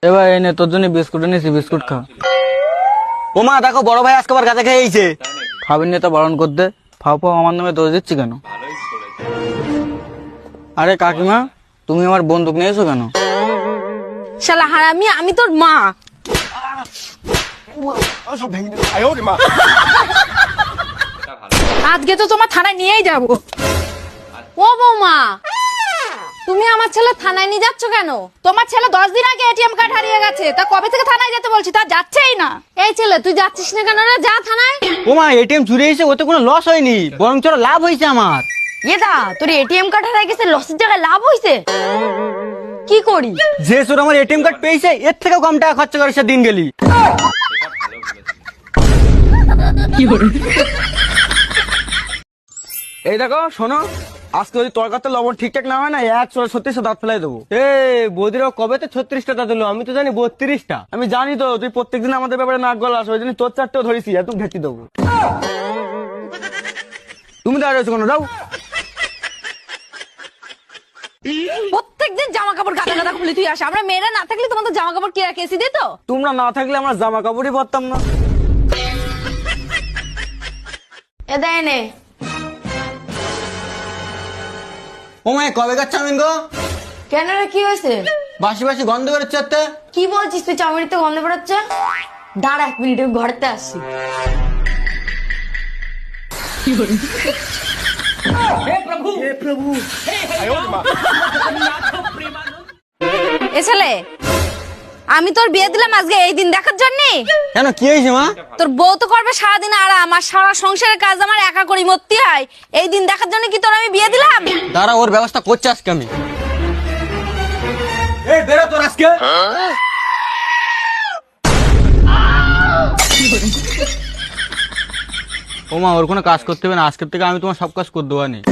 এবার এনে তোর জন্য বিস্কুট এনেছি, বিস্কুট খা। ও মা দেখো বড় ভাই আজকে আবার গাঁজা খেয়ে এইছে। খাবেন নিয়ে তো বারণ করতে, ফাও ফাও আমার নামে দোষ দিচ্ছি কেন? আরে কাকিমা, তুমি আমার বন্দুক নিয়েছো কেন? শালা হারামি, আমি তোর মা। আজকে তো তোমার থানায় নিয়েই যাব। ও বৌমা, তুমি আমার ছেলে থানায় নিয়ে যাচ্ছ কেন? তোমার ছেলে 10 দিন আগে এটিএম কার্ড হারিয়ে গেছে, তা কবে থেকে থানায় যেতে বলছি, তা যাচ্ছেই না। এই ছেলে তুই যাচ্ছিস না কেন রে? যা থানায়। ও মা এটিএম চুরি হয়েছে, ওতে কোনো লস হয়নি, বরং চলো লাভ হয়েছে আমার। দা তোর এটিএম কার্ড হারিয়ে গেছে, লসের জায়গায় লাভ হইছে। কি করি? যে চোর আমার এটিএম কার্ড পেয়েছে এর থেকেও কম টাকা খরচা করে সে দিন গেলি। এই দেখো শোনো, আজকে যদি তরকারিতে লবণ ঠিকঠাক না হয় না, 136 দাঁত ফেলাই দেবো। বৌদিরা কবে তো 36টা দিল, আমি তো জানি 32টা। আমি জানি তো তুই প্রত্যেকদিন আমাদের ব্যাপারে নাক গলাস, ওই জন্য তোর চারটেও ধরেছি, একদম ঘেঁচি দেবো। তুমি দাঁড়িয়ে রয়েছো কোনো, যাও। প্রত্যেকদিন জামা কাপড় গাদা গাদা খুলে তুই আসে, আমরা মেয়েরা না থাকলে তোমাদের জামা কাপড় কে কেসি দিত? তোমরা না থাকলে আমরা জামা কাপড়ই পরতাম না। এ দেয় নে। ও মা কবে কাজ চাউমিন গো? কেন রে, কি হয়েছে? বাসি বাসি গন্ধ বেরোচ্ছে এতে। কি বলছিস তুই? চাউমিনিতে গন্ধ বেরোচ্ছে? দাঁড়া 1 মিনিট, আমি ঘরেতে আসছি। এ ছেলে, আমি তোর বিয়ে দিলাম আজকে এই দিন দেখার জন্য। কেন কি হয়েছে মা? তোর বউ তো করবে সারাদিন আরাম, আর সারা সংসারের কাজ আমার একা করি মরতে হয়। এই দিন দেখার জন্য কি তোর আমি বিয়ে দিলাম? দাঁড়া, ওর ব্যবস্থা করছে আজকে আমি। এই বেরো তোর আজকে। ও মা, ওর কোনো কাজ করতে হবে না, আজকের থেকে আমি তোমার সব কাজ করে দেওয়া নেই।